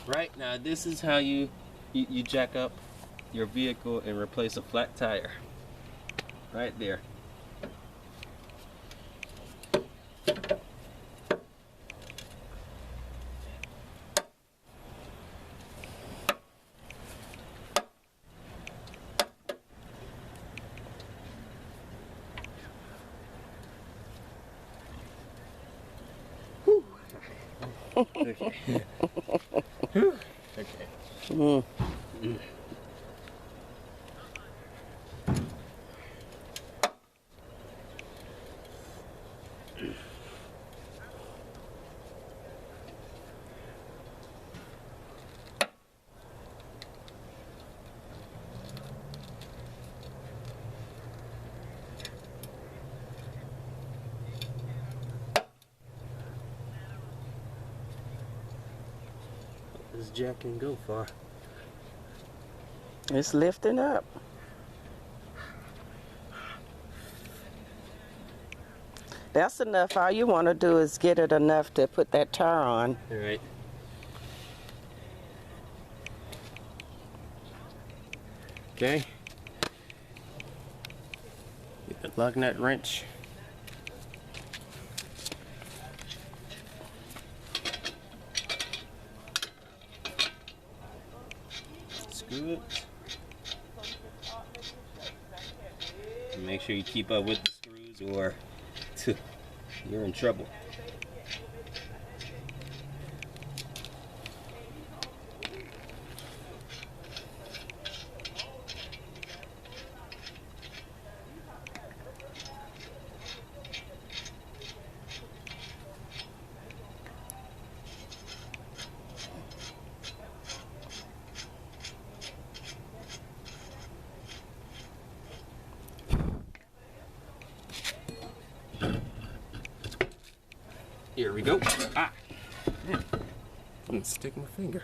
Right now, this is how you jack up your vehicle and replace a flat tire. Right there. Okay. Okay. This jack can go far. It's lifting up. That's enough. All you want to do is get it enough to put that tire on. All right. Okay. Get the lug nut wrench. Screw it. And make sure you keep up with the screws or you're in trouble. Here we go. Ah! Man, I'm gonna stick my finger.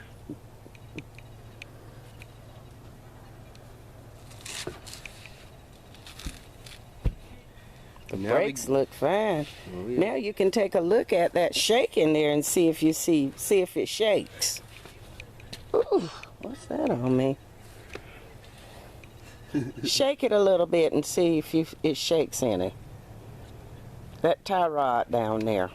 The brakes look fine. Oh, yeah. Now you can take a look at that shake in there and see if you see if it shakes. Ooh, what's that on me? Shake it a little bit and see if it shakes any. That tie rod down there.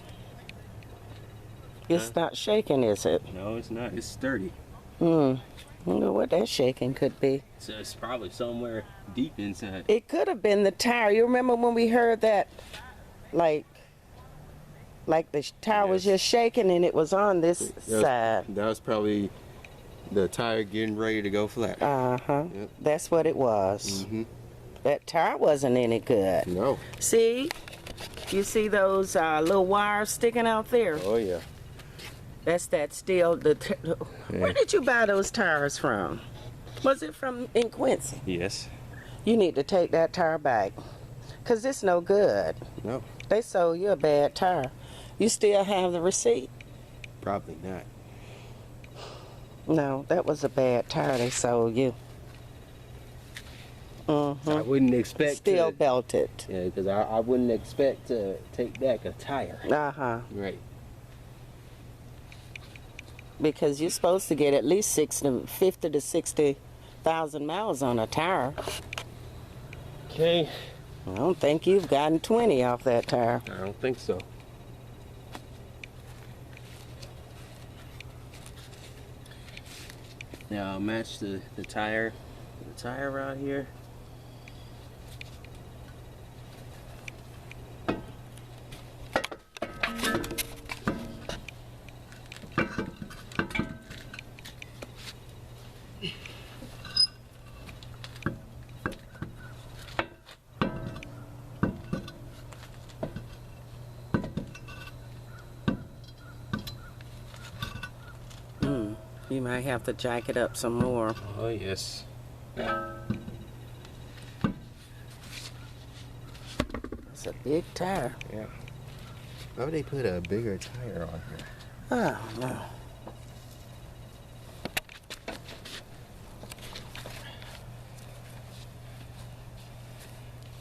It's not shaking, is it? No, it's not. It's sturdy. I wonder what that shaking could be. So it's probably somewhere deep inside. It could have been the tire. You remember when we heard that, like the tire was just shaking and it was on this side. That was probably the tire getting ready to go flat. Uh-huh. Yep. That's what it was. Mm-hmm. That tire wasn't any good. No. See? You see those little wires sticking out there? Oh, yeah. That's that steel. Where did you buy those tires from? Was it from in Quincy? Yes. You need to take that tire back. Because it's no good. No. They sold you a bad tire. You still have the receipt? Probably not. No, that was a bad tire they sold you. I wouldn't expect Steel to, belted. Yeah, because I wouldn't expect to take back a tire. Uh-huh. Right. Because you're supposed to get at least 50 to 60,000 miles on a tire. Okay. I don't think you've gotten 20 off that tire. I don't think so. Now I'll match the tire around here. You might have to jack it up some more. Oh, yes. It's a big tire. Yeah. Why would they put a bigger tire on here? Oh, no.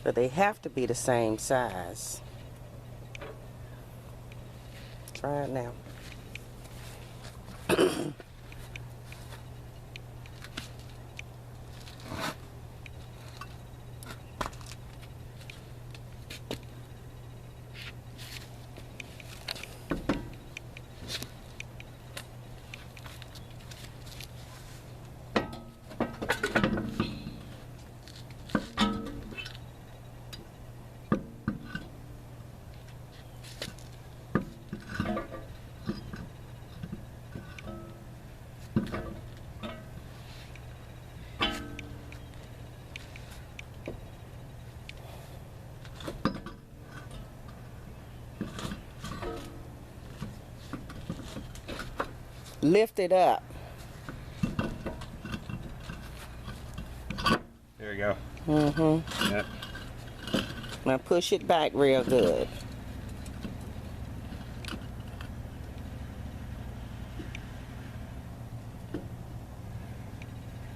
But they have to be the same size. try it now. Lift it up. There you go. Mm-hmm. Yep. Now push it back real good.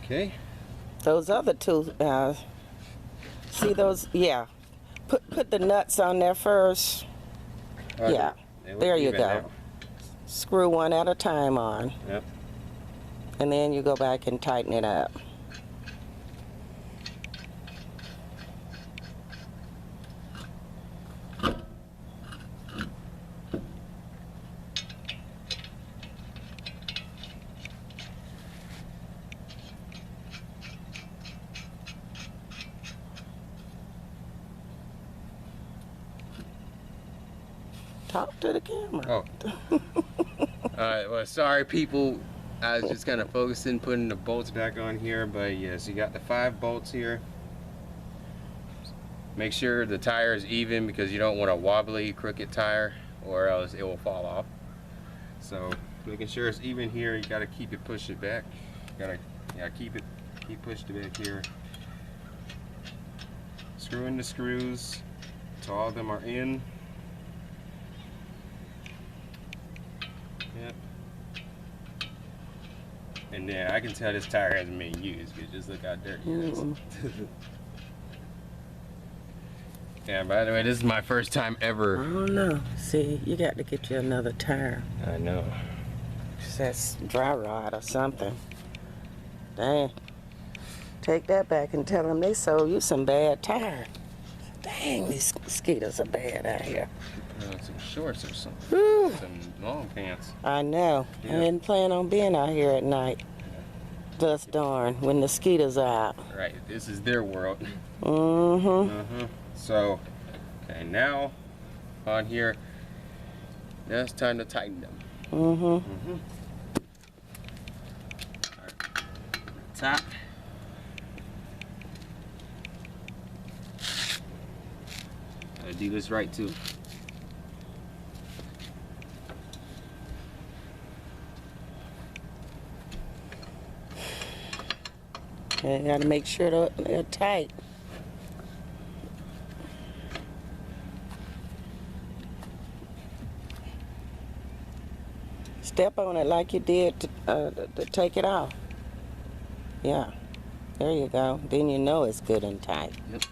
Okay. Those other two, see those? Yeah. Put the nuts on there first. Okay. Yeah. They look There you even go. now. Screw one at a time on. Yep. And then you go back and tighten it up. Talk to the camera. Oh. Alright, well, sorry people. I was just kind of focusing putting the bolts back on here, but yes, you got the 5 bolts here. Make sure the tire is even because you don't want a wobbly, crooked tire or else it will fall off. So making sure it's even here, you gotta keep it, push it back. Keep pushed it back here. Screw in the screws so all of them are in. Yep. And then I can tell this tire hasn't been used because just look how dirty it is. Yeah, by the way, this is my first time I ever. don't know. See, you got to get you another tire. I know. That's dry rot or something. Dang. Take that back and tell them they sold you some bad tire. Dang, these mosquitoes are bad out here. Some shorts or something. Whew. Some long pants. I know. Yeah. I didn't plan on being out here at night. Thus darn, when the mosquitoes are out. Right, this is their world. Mm-hmm. So, okay, now on here, now it's time to tighten them. Mm-hmm. Alright. Top. Gotta do this right too. You got to make sure they're tight. Step on it like you did to take it off. Yeah. There you go. Then you know it's good and tight. Yep.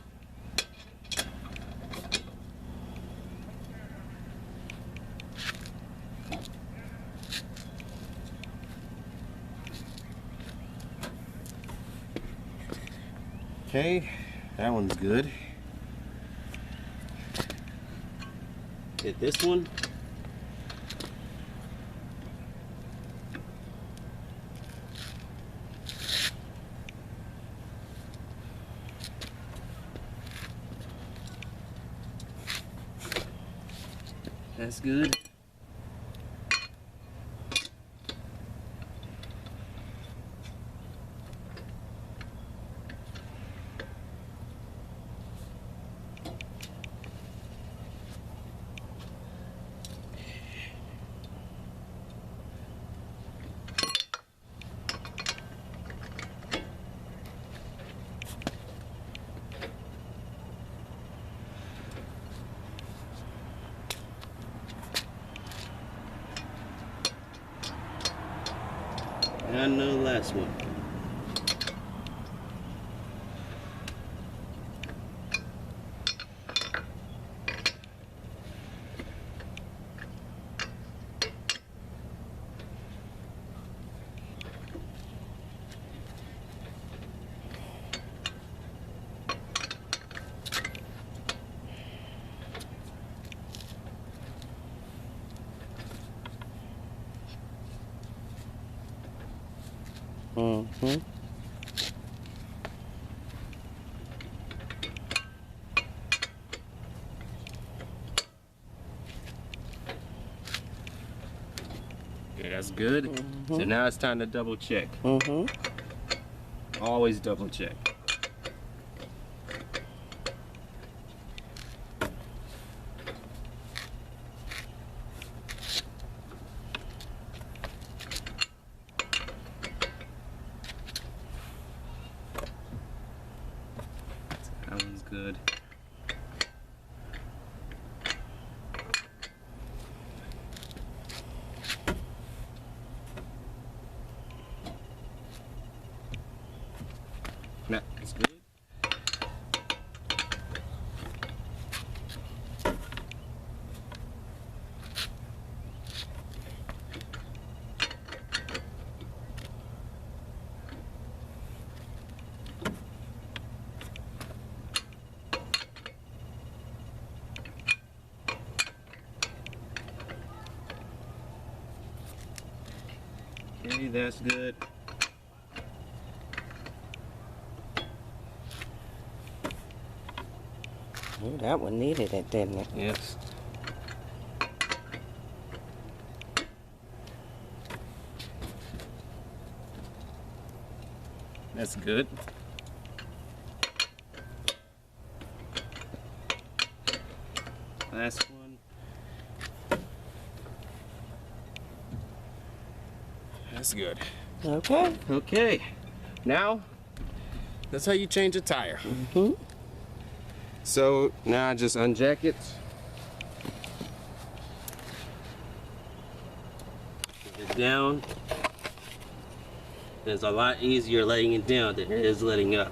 Okay, that one's good. Hit this one. That's good. And the last one. Mm-hmm. Okay, that's good. So now it's time to double check. Mm-hmm. Always double check. That one's good. Nah, it's good. Okay, that's good. Ooh, that one needed it, didn't it? Yes. That's good. Last one. That's good. Okay. Okay. Now, that's how you change a tire. Mm-hmm. So now I just unjack it. Put it down. It's a lot easier letting it down than it is letting up.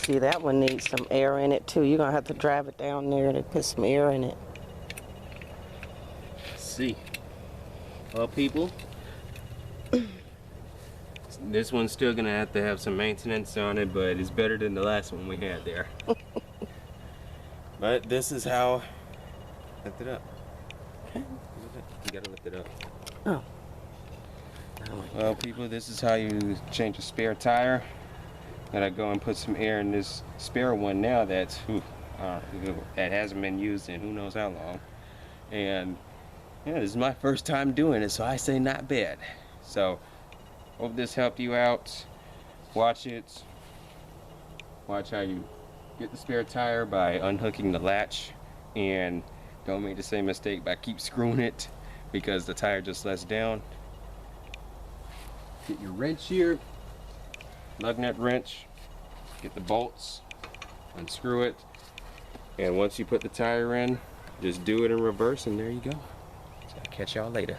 See, that one needs some air in it too. You're gonna have to drive it down there to put some air in it. Let's see. Well, people, this one's still gonna have to have some maintenance on it, but it's better than the last one we had there. But this is how. Lift it up. Okay. You gotta lift it up. Oh. Well, people, this is how you change a spare tire. Gotta go and put some air in this spare one now that hasn't been used in who knows how long. And yeah, this is my first time doing it, so I say not bad. So hope this helped you out. Watch it. Watch how you get the spare tire by unhooking the latch, and don't make the same mistake by keep screwing it because the tire just lets down. Get your wrench here. Lug nut wrench, get the bolts, unscrew it, and once you put the tire in, just do it in reverse, and there you go. So I'll catch y'all later.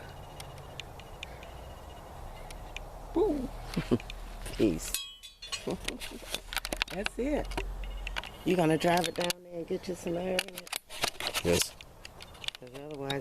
Woo. Peace. That's it. You gonna drive it down there and get you some air in it? Yes. 'Cause otherwise